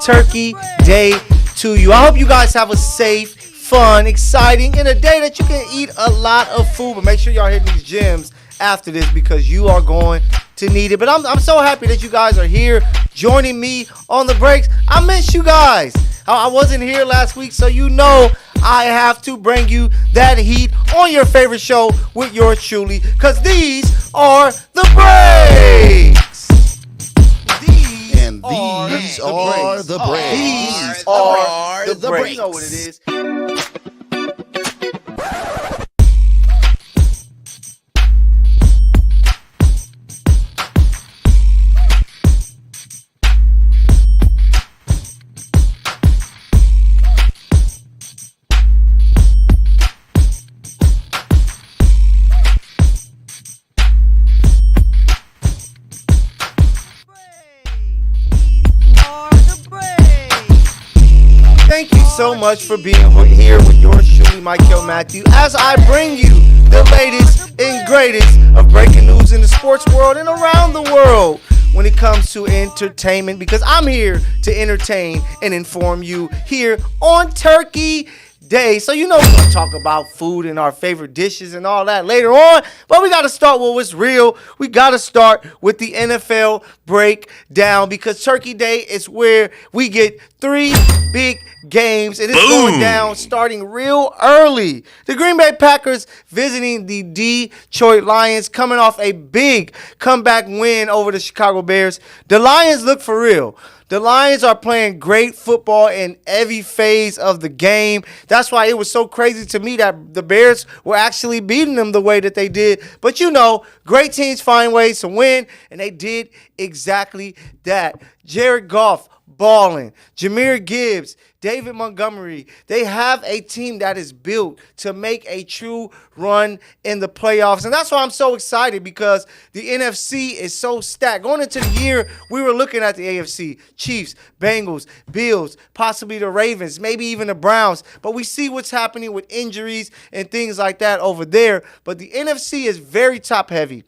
Turkey Day to you. I hope you guys have a safe, fun, exciting, and a day that you can eat a lot of food. But make sure y'all hit these gyms after this because you are going to need it. But I'm so happy that you guys are here joining me on the breaks. I miss you guys. I wasn't here last week, so you know I have to bring you that heat on your favorite show with yours truly, because these are the breaks. These are the breaks. You know what it is. Thank you so much for being here with yours truly, Mykell Matthew, as I bring you the latest and greatest of breaking news in the sports world and around the world when it comes to entertainment, because I'm here to entertain and inform you here on Turkey Day. So you know we're going to talk about food and our favorite dishes and all that later on, but we got to start with what's real. We got to start with the NFL breakdown, because Turkey Day is where we get 3 big games, and it's going down starting real early. The Green Bay Packers visiting the Detroit Lions, coming off a big comeback win over the Chicago Bears. The Lions look for real. The Lions are playing great football in every phase of the game. That's why it was so crazy to me that the Bears were actually beating them the way that they did. But you know, great teams find ways to win, and they did exactly that. Jared Goff balling, Jahmyr Gibbs, David Montgomery. They have a team that is built to make a true run in the playoffs. And that's why I'm so excited, because the NFC is so stacked. Going into the year, we were looking at the AFC, Chiefs, Bengals, Bills, possibly the Ravens, maybe even the Browns. But we see what's happening with injuries and things like that over there. But the NFC is very top heavy.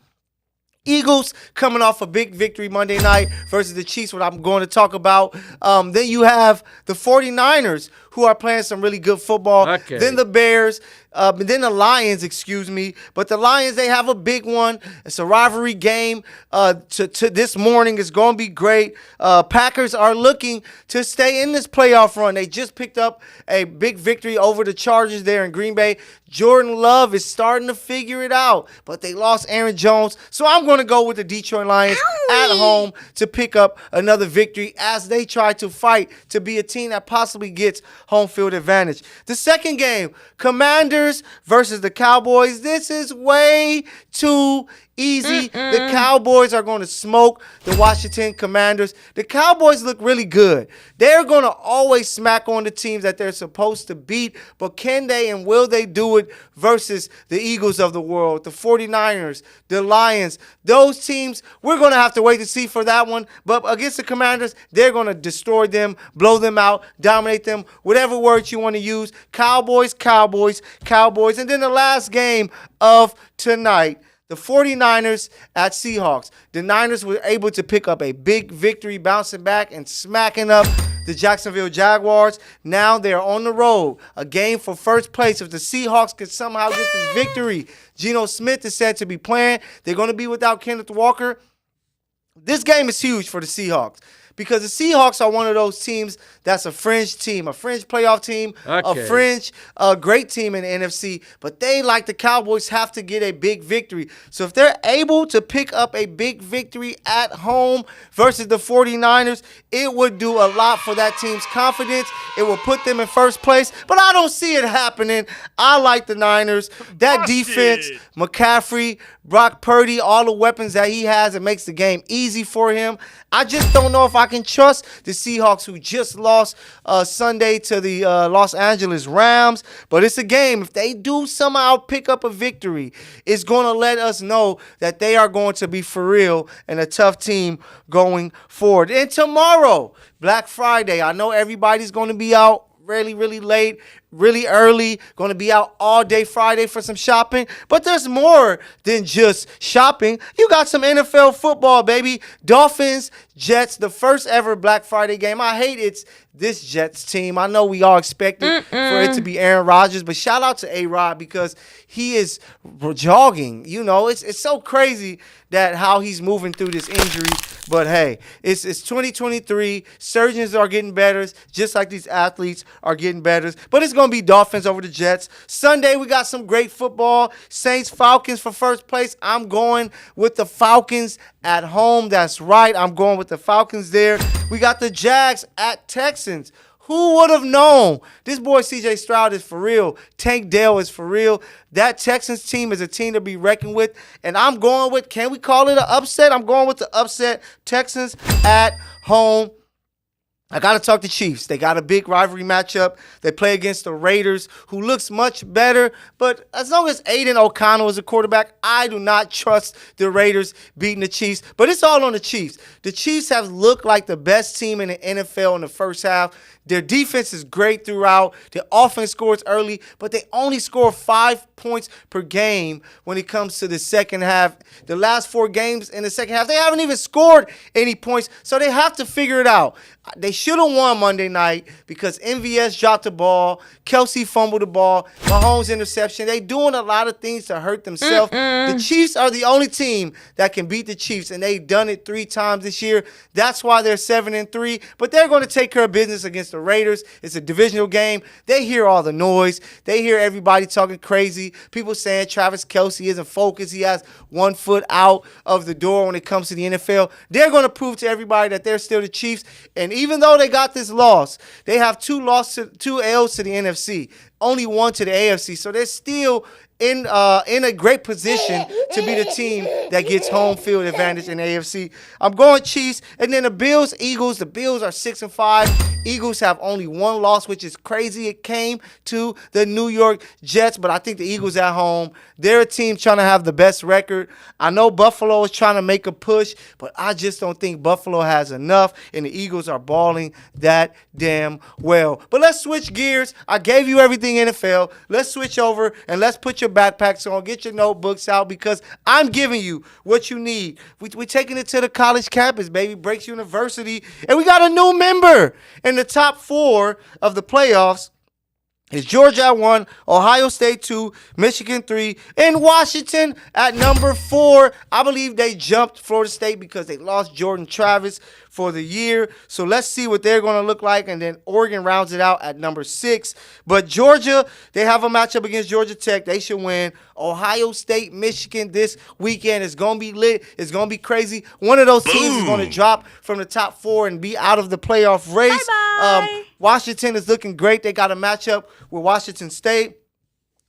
Eagles coming off a big victory Monday night versus the Chiefs, what I'm going to talk about. Then you have the 49ers, who are playing some really good football. Okay. Then the Bears, then the Lions, excuse me. But the Lions, they have a big one. It's a rivalry game to this morning. It's going to be great. Packers are looking to stay in this playoff run. They just picked up a big victory over the Chargers there in Green Bay. Jordan Love is starting to figure it out, but they lost Aaron Jones. So I'm going to go with the Detroit Lions at home to pick up another victory as they try to fight to be a team that possibly gets home field advantage. The second game, Commanders versus the Cowboys. This is way too easy. The Cowboys are going to smoke the Washington Commanders. The Cowboys look really good. They're going to always smack on the teams that they're supposed to beat, but can they and will they do it versus the Eagles of the world, the 49ers, the Lions? Those teams, we're going to have to wait to see for that one. But against the Commanders, they're going to destroy them, blow them out, dominate them, whatever words you want to use. Cowboys, Cowboys, Cowboys. And then the last game of tonight, the 49ers at Seahawks. The Niners were able to pick up a big victory, bouncing back and smacking up the Jacksonville Jaguars. Now they're on the road, a game for first place. If the Seahawks could somehow get this victory, Geno Smith is said to be playing. They're going to be without Kenneth Walker. This game is huge for the Seahawks, because the Seahawks are one of those teams that's a fringe team, a fringe playoff team, a fringe great team in the NFC. But they, like the Cowboys, have to get a big victory. So if they're able to pick up a big victory at home versus the 49ers, it would do a lot for that team's confidence. It will put them in first place. But I don't see it happening. I like the Niners. That defense, McCaffrey, Brock Purdy, all the weapons that he has, it makes the game easy for him. I just don't know if I can trust the Seahawks, who just lost Sunday to the Los Angeles Rams. But it's a game. If they do somehow pick up a victory, it's going to let us know that they are going to be for real and a tough team going forward. And tomorrow, Black Friday, I know everybody's going to be out really, really late, really early. Going to be out all day Friday for some shopping. But there's more than just shopping. You got some NFL football, baby. Dolphins, Jets, the first ever Black Friday game. I hate it's this Jets team. I know we all expected for it to be Aaron Rodgers, but shout out to A-Rod because he is jogging. You know, it's so crazy that how he's moving through this injury. But hey, it's 2023. Surgeons are getting better, just like these athletes are getting better. But it's going to be Dolphins over the Jets. Sunday, we got some great football. Saints, Falcons for first place. I'm going with the Falcons at home. That's right. I'm going with the Falcons there. We got the Jags at Texans. Who would have known? This boy C.J. Stroud is for real. Tank Dell is for real. That Texans team is a team to be reckoned with. And I'm going with, can we call it an upset? I'm going with the upset. Texans at home. I got to talk to Chiefs. They got a big rivalry matchup. They play against the Raiders, who looks much better. But as long as Aiden O'Connell is a quarterback, I do not trust the Raiders beating the Chiefs. But it's all on the Chiefs. The Chiefs have looked like the best team in the NFL in the first half. Their defense is great throughout. Their offense scores early, but they only score 5 points per game when it comes to the second half. The last 4 games in the second half, they haven't even scored any points, so they have to figure it out. They should have won Monday night because MVS dropped the ball, Kelsey fumbled the ball, Mahomes interception. They doing a lot of things to hurt themselves. The Chiefs are the only team that can beat the Chiefs, and they've done it 3 times this year. That's why they're 7-3, but they're going to take care of business against the Raiders. It's a divisional game. They hear all the noise. They hear everybody talking crazy. People saying Travis Kelsey isn't focused. He has 1 foot out of the door when it comes to the NFL. They're going to prove to everybody that they're still the Chiefs. And even though they got this loss, they have 2 L's to the NFC, only 1 to the AFC. So they're still in a great position to be the team that gets home field advantage in the AFC. I'm going Chiefs. And then the Bills, Eagles. The Bills are 6-5. Eagles have only 1 loss, which is crazy. It came to the New York Jets, but I think the Eagles at home, they're a team trying to have the best record. I know Buffalo is trying to make a push, but I just don't think Buffalo has enough, and the Eagles are balling that damn well. But let's switch gears. I gave you everything NFL. Let's switch over, and let's put your backpacks on, get your notebooks out, because I'm giving you what you need. We're taking it to the college campus, baby, Breaks University, and we got a new member. In the top 4 of the playoffs is Georgia at 1, Ohio State 2, Michigan 3, and Washington at number 4. I believe they jumped Florida State because they lost Jordan Travis for the year. So let's see what they're going to look like. And then Oregon rounds it out at number 6. But Georgia, they have a matchup against Georgia Tech. They should win. Ohio State, Michigan this weekend is going to be lit. It's going to be crazy. One of those teams is going to drop from the top 4 and be out of the playoff race. Bye-bye. Washington is looking great. They got a matchup with Washington State.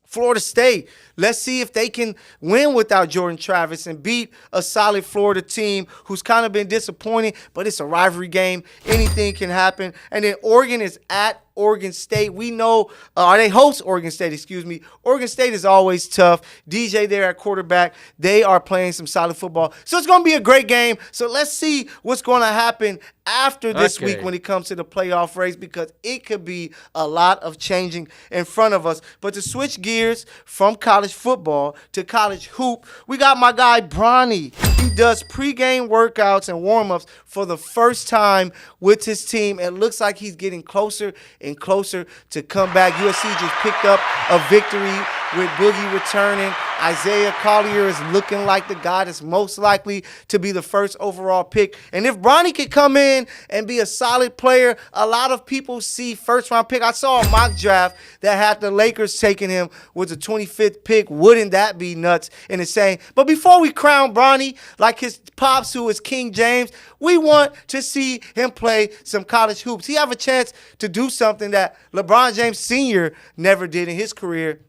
Florida State, let's see if they can win without Jordan Travis and beat a solid Florida team who's kind of been disappointing, but it's a rivalry game. Anything can happen. And then Oregon is at Oregon State. We know, they host Oregon State, excuse me. Oregon State is always tough. DJ there at quarterback. They are playing some solid football. So it's going to be a great game. So let's see what's going to happen after this week when it comes to the playoff race, because it could be a lot of changing in front of us. But to switch gears from college football to college hoop, we got my guy Bronny. He does pregame workouts and warm-ups for the first time with his team. It looks like he's getting closer and closer to come back. USC just picked up a victory with Boogie returning. Isaiah Collier is looking like the guy that's most likely to be the first overall pick. And if Bronny could come in and be a solid player, a lot of people see first-round pick. I saw a mock draft that had the Lakers taking him with the 25th pick. Wouldn't that be nuts and insane? But before we crown Bronny, like his pops, who is King James, we want to see him play some college hoops. He have a chance to do something that LeBron James Sr. never did in his career.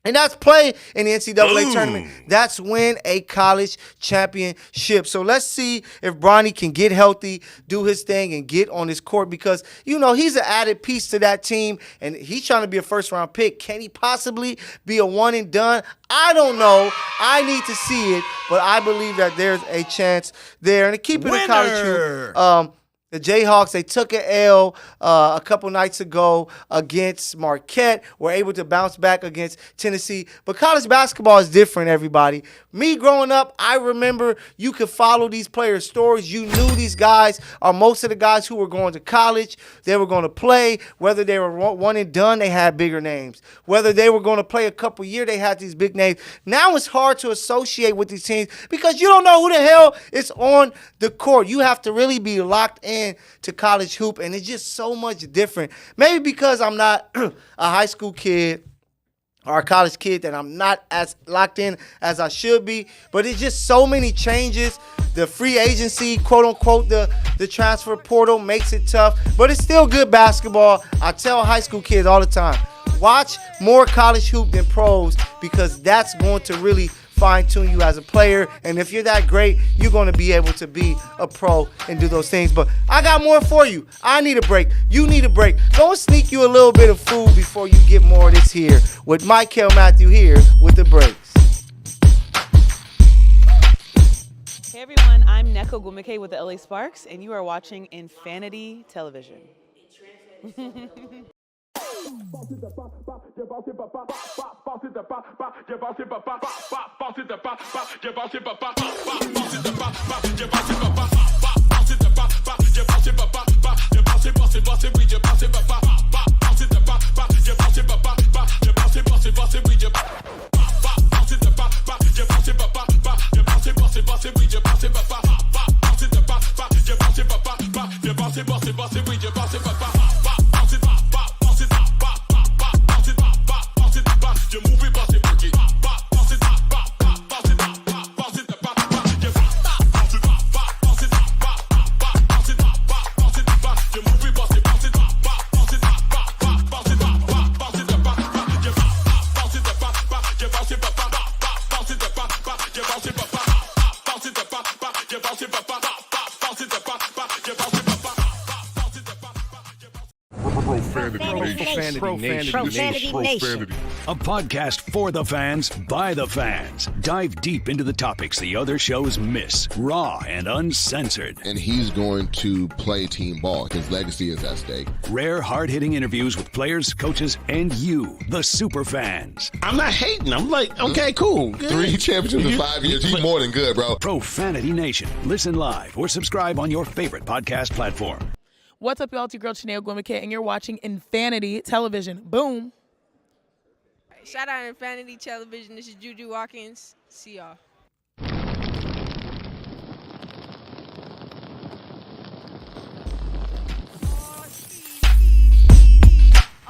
And that's play in the NCAA tournament. That's win a college championship. So let's see if Bronny can get healthy, do his thing, and get on his court, because, you know, he's an added piece to that team, and he's trying to be a first-round pick. Can he possibly be a one-and-done? I don't know. I need to see it, but I believe that there's a chance there. And to keep it in college hoop, The Jayhawks, they took an L a couple nights ago against Marquette. Were able to bounce back against Tennessee. But college basketball is different, everybody. Me growing up, I remember you could follow these players' stories. You knew these guys, or most of the guys who were going to college, they were going to play. Whether they were one and done, they had bigger names. Whether they were going to play a couple years, they had these big names. Now it's hard to associate with these teams because you don't know who the hell is on the court. You have to really be locked in to college hoop, and it's just so much different. Maybe because I'm not a high school kid or a college kid that I'm not as locked in as I should be, but it's just so many changes. The free agency, quote unquote, the transfer portal makes it tough, but it's still good basketball. I tell high school kids all the time, watch more college hoop than pros, because that's going to really fine-tune you as a player, and if you're that great, you're going to be able to be a pro and do those things. But I got more for you. I need a break. You need a break. Go and sneak you a little bit of food before you get more of this here with Mykell Matthew here with the breaks. Hey everyone, I'm Mykell with the LA Sparks, and you are watching Infanity Television. Profanity Nation. A podcast for the fans, by the fans. Dive deep into the topics the other shows miss. Raw and uncensored. And he's going to play team ball. His legacy is at stake. Rare, hard-hitting interviews with players, coaches, and you, the super fans. I'm not hating. I'm like, okay, cool. Good. 3 championships in 5 years. He's more than good, bro. Profanity Nation. Listen live or subscribe on your favorite podcast platform. What's up, y'all? It's your girl, Mykell, and you're watching Infanity Television. Boom. Shout out Infanity Television. This is Juju Watkins. See y'all.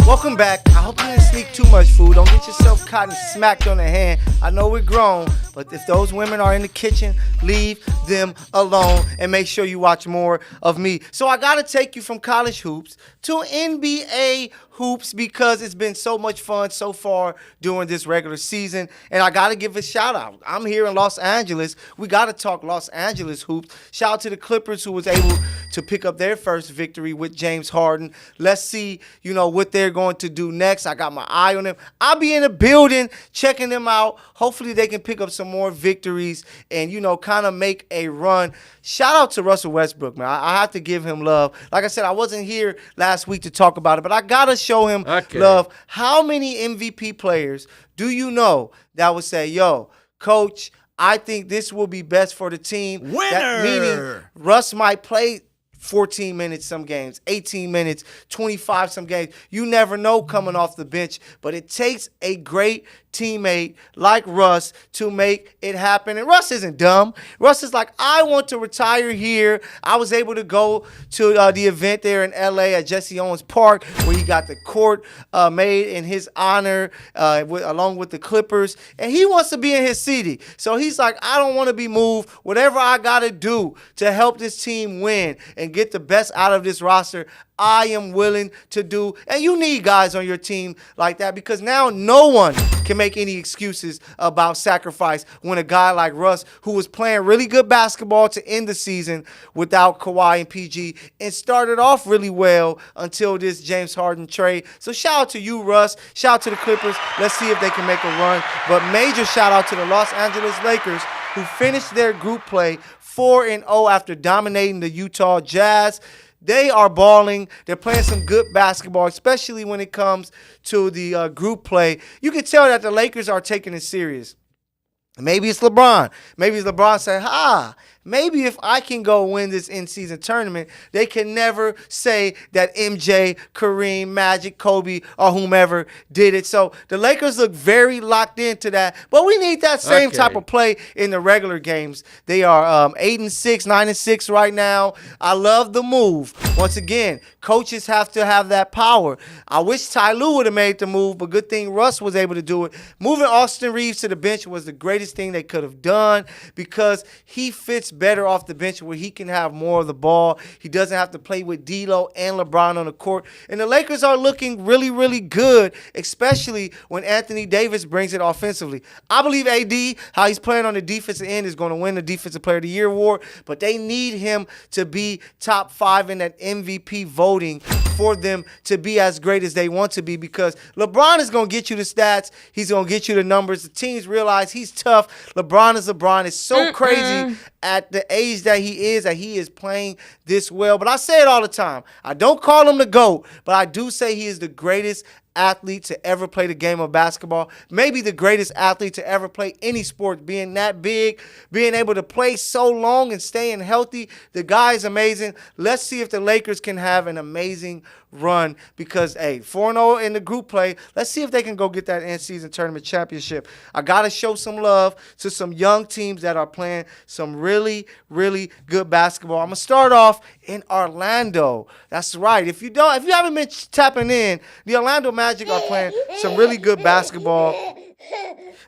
Welcome back. I hope you didn't sneak too much food. Don't get yourself caught and smacked on the hand. I know we're grown, but if those women are in the kitchen, leave them alone and make sure you watch more of me. So I got to take you from college hoops to NBA hoops because it's been so much fun so far during this regular season. And I got to give a shout out. I'm here in Los Angeles. We got to talk Los Angeles hoops. Shout out to the Clippers who was able to pick up their first victory with James Harden. Let's see, what they're going to do next. I got my eye on them. I'll be in the building checking them out. Hopefully they can pick up some more victories and, kind of make a run. Shout out to Russell Westbrook, man. I have to give him love. Like I said, I wasn't here last week to talk about it, but I got to show him love. How many MVP players do you know that would say, yo, coach, I think this will be best for the team? Winner! That meaning Russ might play 14 minutes some games, 18 minutes, 25 some games. You never know coming off the bench, but it takes a great teammate like Russ to make it happen. And Russ isn't dumb. Russ is like, I want to retire here. I was able to go to the event there in LA at Jesse Owens Park where he got the court made in his honor along with the Clippers. And he wants to be in his city. So he's like, I don't want to be moved. Whatever I got to do to help this team win and get the best out of this roster, I am willing to do. And you need guys on your team like that because now no one can make any excuses about sacrifice when a guy like Russ, who was playing really good basketball to end the season without Kawhi and PG and started off really well until this James Harden trade. So shout out to you, Russ. Shout out to the Clippers. Let's see if they can make a run. But major shout out to the Los Angeles Lakers who finished their group play 4-0 after dominating the Utah Jazz. They are balling. They're playing some good basketball, especially when it comes to the group play. You can tell that the Lakers are taking it serious. Maybe it's LeBron. Maybe it's LeBron saying, maybe if I can go win this in-season tournament, they can never say that MJ, Kareem, Magic, Kobe, or whomever did it. So the Lakers look very locked into that. But we need that same type of play in the regular games. They are 8-6, 9-6 right now. I love the move. Once again, coaches have to have that power. I wish Ty Lue would have made the move, but good thing Russ was able to do it. Moving Austin Reeves to the bench was the greatest thing they could have done because he fits better off the bench where he can have more of the ball. He doesn't have to play with D'Lo and LeBron on the court. And the Lakers are looking really, really good, especially when Anthony Davis brings it offensively. I believe AD, how he's playing on the defensive end, is going to win the Defensive Player of the Year award, but they need him to be top 5 in that MVP voting for them to be as great as they want to be because LeBron is going to get you the stats. He's going to get you the numbers. The teams realize he's tough. LeBron is LeBron. It's so crazy at the age that he is playing this well. But I say it all the time. I don't call him the GOAT, but I do say he is the greatest athlete to ever play the game of basketball, maybe the greatest athlete to ever play any sport, being that big, being able to play so long and staying healthy. The guy is amazing. Let's see if the Lakers can have an amazing run because, 4-0 in the group play. Let's see if they can go get that in-season tournament championship. I got to show some love to some young teams that are playing some really, really good basketball. I'm going to start off in Orlando. That's right. If you haven't been tapping in, the Orlando Magic are playing some really good basketball.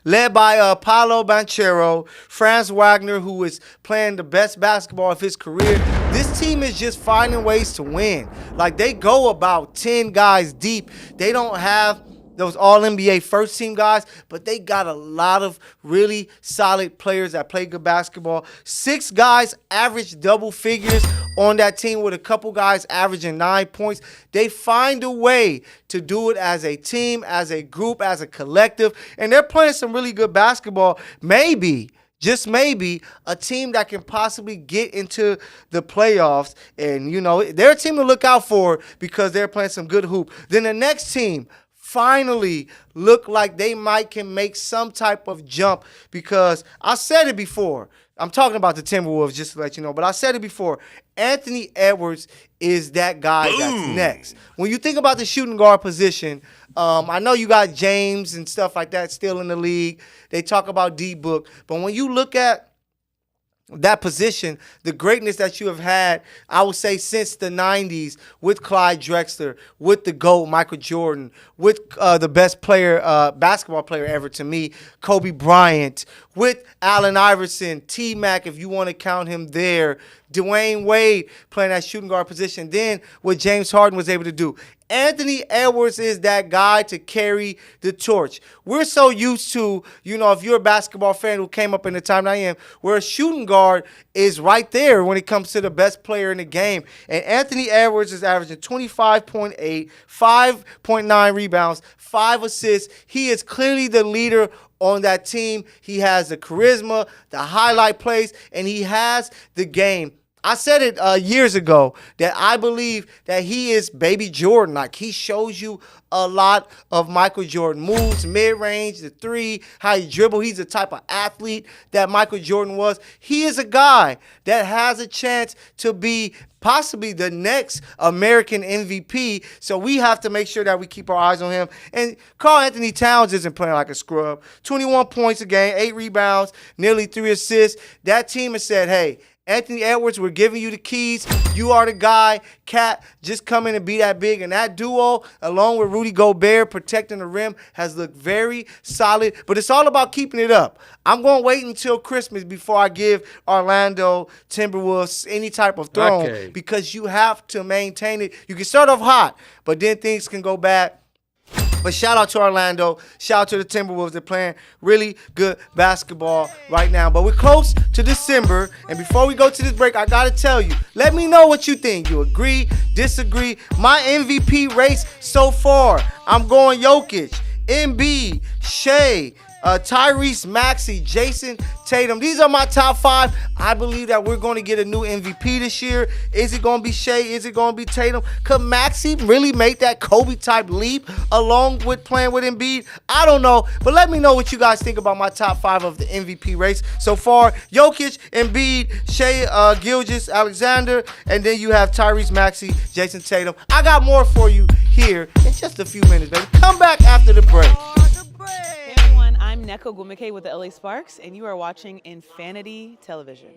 Led by Paolo Banchero, Franz Wagner, who is playing the best basketball of his career. This team is just finding ways to win. Like, they go about 10 guys deep. They don't have those all-NBA first-team guys, but they got a lot of really solid players that play good basketball. 6 guys average double figures on that team with a couple guys averaging 9 points. They find a way to do it as a team, as a group, as a collective, and they're playing some really good basketball. Maybe, just maybe, a team that can possibly get into the playoffs. And, they're a team to look out for because they're playing some good hoop. Then the next team finally look like they can make some type of jump because I said it before. I'm talking about the Timberwolves, just to let you know, but I said it before. Anthony Edwards is that guy that's next. When you think about the shooting guard position, I know you got James and stuff like that still in the league. They talk about D-Book, but when you look at that position, the greatness that you have had, I would say since the 90s with Clyde Drexler, with the GOAT, Michael Jordan, with the best player, basketball player ever to me, Kobe Bryant, with Allen Iverson, T-Mac, if you want to count him there, Dwayne Wade playing that shooting guard position, then what James Harden was able to do. Anthony Edwards is that guy to carry the torch. We're so used to, if you're a basketball fan who came up in the time I am, where a shooting guard is right there when it comes to the best player in the game. And Anthony Edwards is averaging 25.8, 5.9 rebounds, 5 assists. He is clearly the leader on that team. He has the charisma, the highlight plays, and he has the game. I said it years ago that I believe that he is baby Jordan. Like, he shows you a lot of Michael Jordan moves, mid-range, the three, how he dribble. He's the type of athlete that Michael Jordan was. He is a guy that has a chance to be possibly the next American MVP. So we have to make sure that we keep our eyes on him. And Karl Anthony Towns isn't playing like a scrub. 21 points a game, 8 rebounds, nearly 3 assists. That team has said, hey, Anthony Edwards, we're giving you the keys. You are the guy. Cat, just come in and be that big. And that duo, along with Rudy Gobert protecting the rim, has looked very solid. But it's all about keeping it up. I'm going to wait until Christmas before I give Orlando Timberwolves any type of throne because you have to maintain it. You can start off hot, but then things can go bad. But shout out to Orlando. Shout out to the Timberwolves. They're playing really good basketball right now. But we're close to December. And before we go to this break, I got to tell you, let me know what you think. You agree, disagree? My MVP race so far, I'm going Jokic, Embiid, Shea, Tyrese Maxey, Jason Tatum. These are my top 5. I believe that we're going to get a new MVP this year. Is it going to be Shea? Is it going to be Tatum? Could Maxey really make that Kobe-type leap along with playing with Embiid? I don't know, but let me know what you guys think about my top 5 of the MVP race so far. Jokic, Embiid, Shea Gilgeous-Alexander, and then you have Tyrese Maxey, Jason Tatum. I got more for you here in just a few minutes, baby. Come back after the break. Hey everyone, I'm Mykell with the LA Sparks, and you are watching Infanity Television.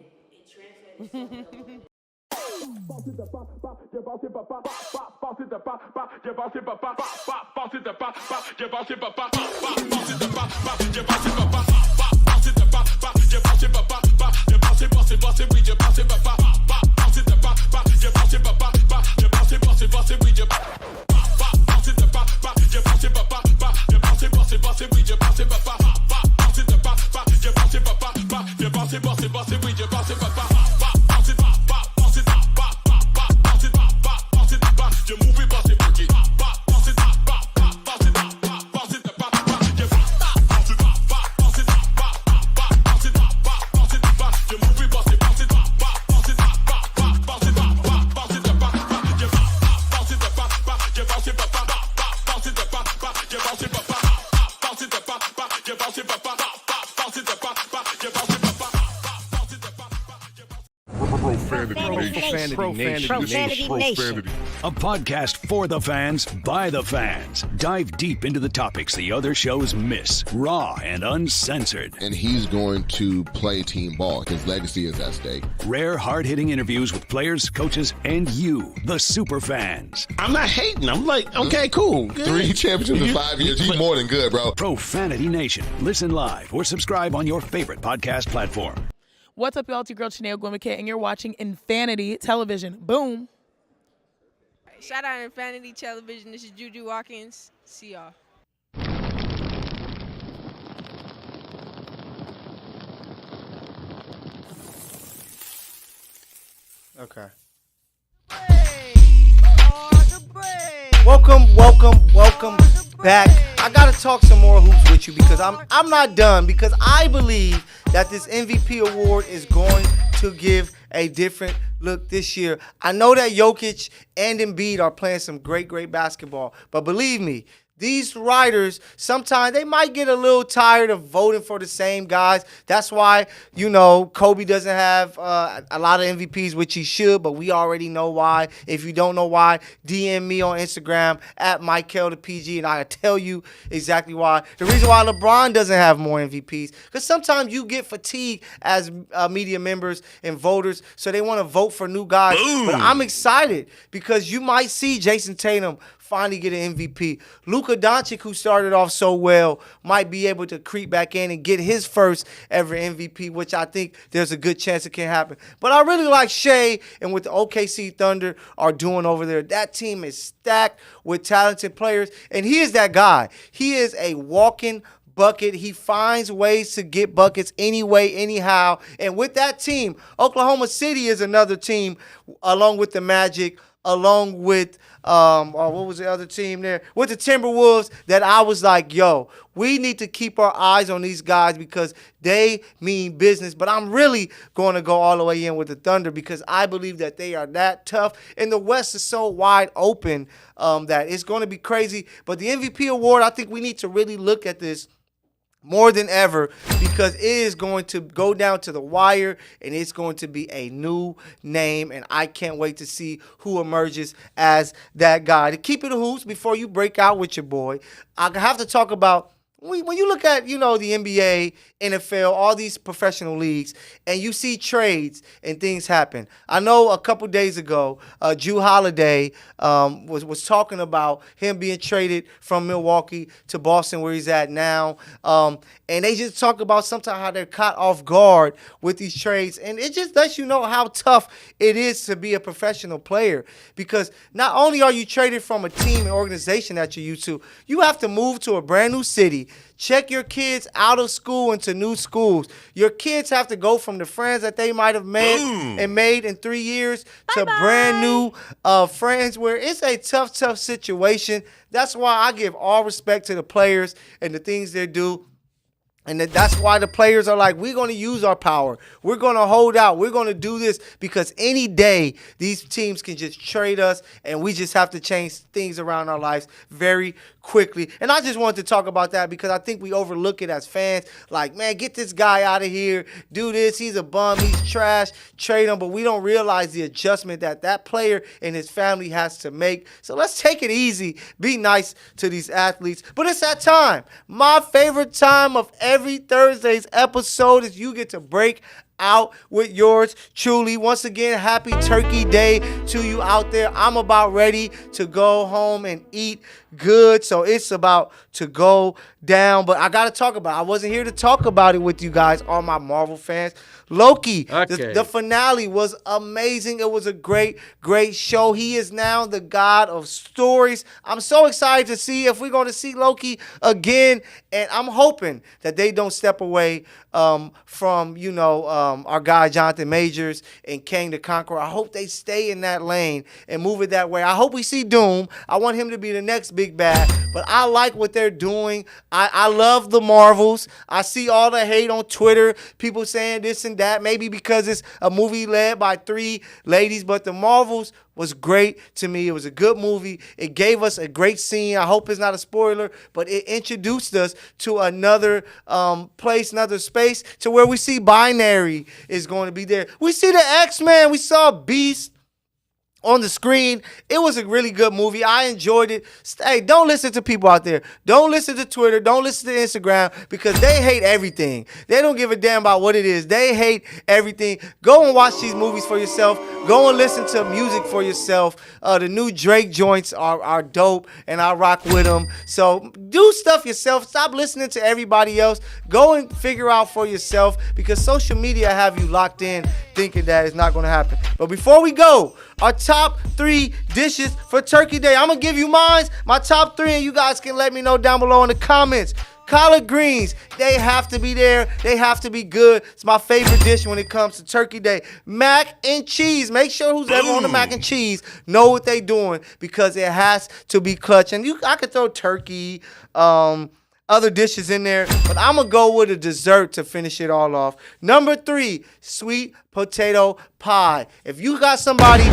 Profanity Nation. A podcast for the fans, by the fans. Dive deep into the topics the other shows miss. Raw and uncensored. And he's going to play team ball. His legacy is at stake. Rare, hard-hitting interviews with players, coaches, and you, the super fans. I'm not hating. I'm like, okay, cool. Good. 3 championships in 5 years. He's more than good, bro. Profanity Nation. Listen live or subscribe on your favorite podcast platform. What's up, y'all? It's your girl, Mykell, and you're watching Infanity Television. Boom. Shout out Infanity Television. This is Juju Watkins. See y'all. Okay. Welcome back. I gotta talk some more hoops with you because I'm not done, because I believe that this MVP award is going to give a different look this year. I know that Jokic and Embiid are playing some great basketball, but believe me, these writers, sometimes they might get a little tired of voting for the same guys. That's why, Kobe doesn't have a lot of MVPs, which he should, but we already know why. If you don't know why, DM me on Instagram at Mykell the PG, and I'll tell you exactly why. The reason why LeBron doesn't have more MVPs, because sometimes you get fatigued as media members and voters, so they want to vote for new guys. Boom. But I'm excited because you might see Jason Tatum finally get an MVP. Luka Doncic, who started off so well, might be able to creep back in and get his first ever MVP, which I think there's a good chance it can happen. But I really like Shea and what the OKC Thunder are doing over there. That team is stacked with talented players, and he is that guy. He is a walking bucket. He finds ways to get buckets anyway, anyhow. And with that team, Oklahoma City is another team, along with the Magic, along with what was the other team there? With the Timberwolves, that I was like, yo, we need to keep our eyes on these guys because they mean business. But I'm really going to go all the way in with the Thunder because I believe that they are that tough. And the West is so wide open that it's going to be crazy. But the MVP award, I think we need to really look at this more than ever, because it is going to go down to the wire and it's going to be a new name, and I can't wait to see who emerges as that guy. To keep it a hoops before you break out with your boy, I have to talk about when you look at, the NBA, NFL, all these professional leagues, and you see trades and things happen. I know a couple days ago, Jrue Holiday was talking about him being traded from Milwaukee to Boston, where he's at now. And they just talk about sometimes how they're caught off guard with these trades. And it just lets you know how tough it is to be a professional player, because not only are you traded from a team and organization that you're used to, you have to move to a brand new city, check your kids out of school into new schools. Your kids have to go from the friends that they might have made in 3 years to brand new friends, where it's a tough situation. That's why I give all respect to the players and the things they do. And that's why the players are like, we're going to use our power. We're going to hold out. We're going to do this because any day these teams can just trade us, and we just have to change things around our lives very quickly. And I just wanted to talk about that because I think we overlook it as fans. Like, man, get this guy out of here. Do this. He's a bum. He's trash. Trade him. But we don't realize the adjustment that player and his family has to make. So let's take it easy. Be nice to these athletes. But it's that time. My favorite time of every Thursday's episode is you get to break out with yours truly. Once again, happy Turkey Day to you out there. I'm about ready to go home and eat good, so it's about to go down. But I gotta talk about it. I wasn't here to talk about it with you guys, all my Marvel fans. Loki, the finale was amazing. It was a great show. He is now the god of stories. I'm so excited to see if we're going to see Loki again, and I'm hoping that they don't step away from, our guy Jonathan Majors and Kang the Conqueror. I hope they stay in that lane and move it that way. I hope we see Doom. I want him to be the next big bad, but I like what they're doing. I love the Marvels. I see all the hate on Twitter, people saying this and that, maybe because it's a movie led by 3 ladies, but the Marvels was great to me. It was a good movie. It gave us a great scene. I hope it's not a spoiler, but it introduced us to another place, another space, to where we see Binary is going to be there. We see the X-Men. We saw Beast on the screen. It was a really good movie. I enjoyed it. Hey, don't listen to people out there. Don't listen to Twitter. Don't listen to Instagram, because they hate everything. They don't give a damn about what it is. They hate everything. Go and watch these movies for yourself. Go and listen to music for yourself. The new Drake joints are dope, and I rock with them. So do stuff yourself. Stop listening to everybody else. Go and figure out for yourself, because social media have you locked in thinking that it's not going to happen. But before we go, our top 3 dishes for Turkey Day. I'm going to give you mine, my top 3, and you guys can let me know down below in the comments. Collard greens, they have to be there. They have to be good. It's my favorite dish when it comes to Turkey Day. Mac and cheese. Make sure who's ever on the mac and cheese know what they doing, because it has to be clutch. And I could throw turkey, other dishes in there, but I'm going to go with a dessert to finish it all off. Number 3, sweet potato pie. If you got somebody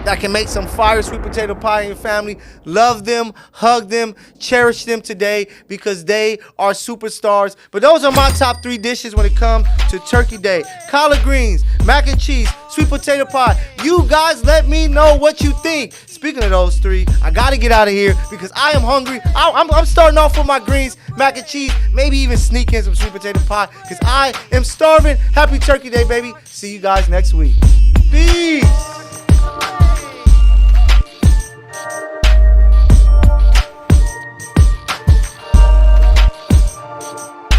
that can make some fire sweet potato pie in your family, love them, hug them, cherish them today, because they are superstars. But those are my top 3 dishes when it comes to Turkey Day. Collard greens, mac and cheese, sweet potato pie. You guys let me know what you think. Speaking of those 3, I got to get out of here because I am hungry. I'm starting off with my greens, mac and cheese, maybe even sneak in some sweet potato pie, because I am starving. Happy Turkey Day, baby. See you guys next week. Peace.